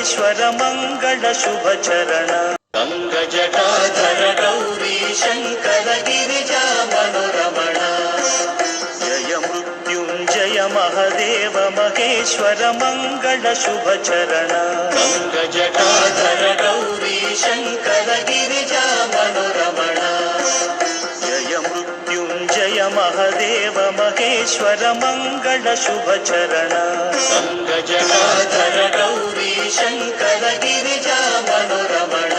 महेश्वर मंगल शुभ चरण गंगजटाधर गौरी शंकर गिरिजा मनोरमण जय मृत्युंजय महादेव महेश्वर मंगल शुभ चरण गंगजटाधर गौरी शंकर गिरिजा मनोरमण जय मृत्युंजय महादेव महेश्वर मंगल शुभ चरण गंगजटाधर गौरी शंकर गिरिजा मनोरमण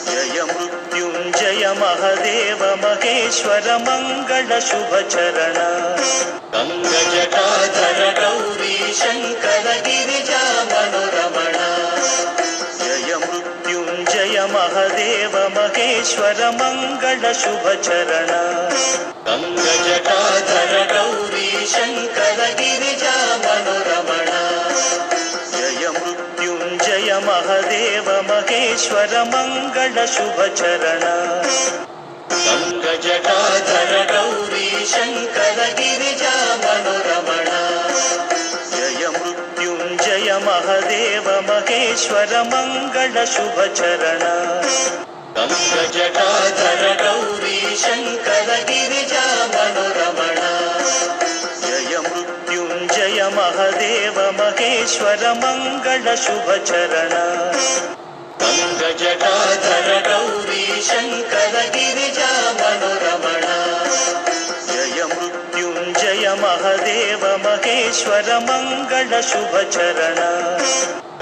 जय मृत्युंजय महादेव महेश्वर मंगल शुभ चरण गंगजटाधर गौरी शंकर गिरिजा मनोरमण जय मृत्युंजय महादेव महेश्वर मंगल शुभ चरण गंगजटाधर गौरी शंकर गिरिजा मनोरमण जय मृत्युंजय महादेव महेश्वर मंगल शुभ चरण गंगजटाधर गौरी शंकर गिरिजा मनोरमण जय मृत्युंजय महादेव महेश्वर मंगल शुभ चरण गंगजटाधर गौरी शंकर गिरिजा मनोरमण जय मृत्युंजय महादेव महेश्वर मंगल शुभ चरण गंगजटाधर गौरी शंकर गिरिजा मनोरमण जय मृत्युंजय महादेव महेश्वर मंगल शुभ चरण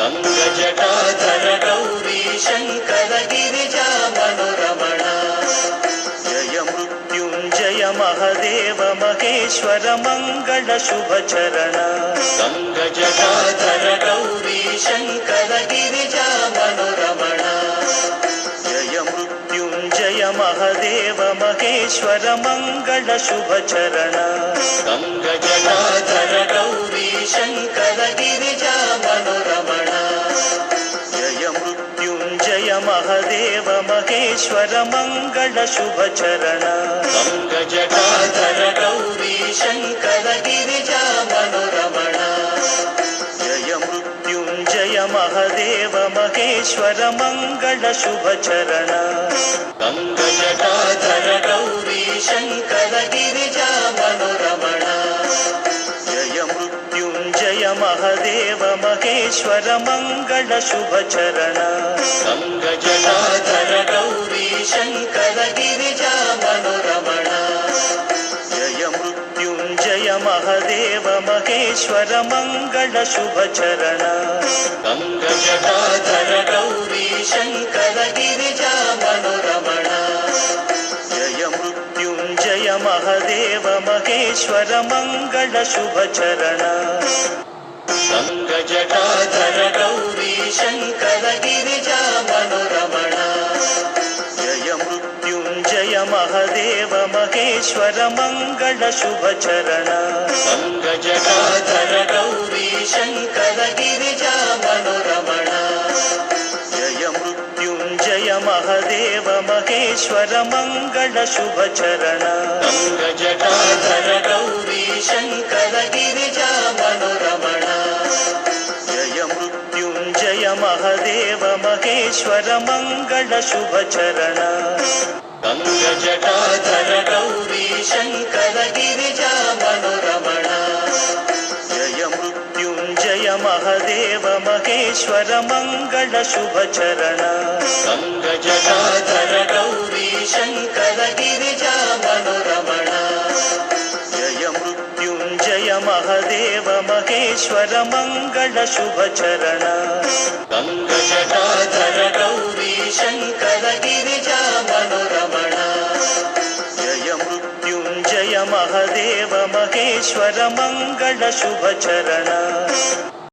गंगजटाधर गौरी शंकर गिरिजा मनोरमण जय मृत्युंजय महादेव महेश्वर मंगल शुभ चरण गंगजटाधर गौरी शंकर गिरिजा मनोरमण जय मृत्युंजय महादेव महेश्वर मंगल शुभ चरण गंगजटाधर गौरी शंकर गिरिजा मनोरमण जय मृत्युंजय महादेव महेश्वर मंगल शुभ चरण गंगजटाधर गौरी शंकर गिरिजा मनोरमण जय मृत्युंजय महादेव महेश्वर मंगल शुभ चरण गंगजटाधर गौरी शंकर गिरिजा मनोरमण जय मृत्युंजय महादेव महेश्वर मंगल शुभ चरण गंगजटाधर गौरी शंकर गिरिजा मनोरमण जय मृत्युंजय महादेव महेश्वर मंगल शुभ चरण गंगजटाधर गौरी शंकर गिरिजा मनोरमण जय मृत्युंजय महादेव महेश्वर मंगल शुभ चरण गंगजटाधर गौरी शंकर गिरिजा मनोरमण जय मृत्युंजय महादेव महेश्वर मंगल शुभ चरण गंगजटाधर गौरी शंकर गिरिजा मनोरमण जय मृत्युंजय महादेव महेश्वर मंगल शुभ चरण गंगजटाधर गौरी शंकर गिरिजा मनोरमण जय मृत्युंजय महादेव महेश्वर मंगल शुभ चरण गंगजटाधर गौरी शंकर गिरिजा मनोरमण जय मृत्युंजय महादेव महेश्वर मंगल शुभ चरण गंगजटाधर गौरी शंकर गिरिजा मनोरमण जय मृत्युंजय महादेव महेश्वर मंगल शुभ चरण गंगजटाधर गौरी शंकर गिरिजा मनोरमण जय मृत्युंजय महादेव महेश्वर मंगल शुभ चरण।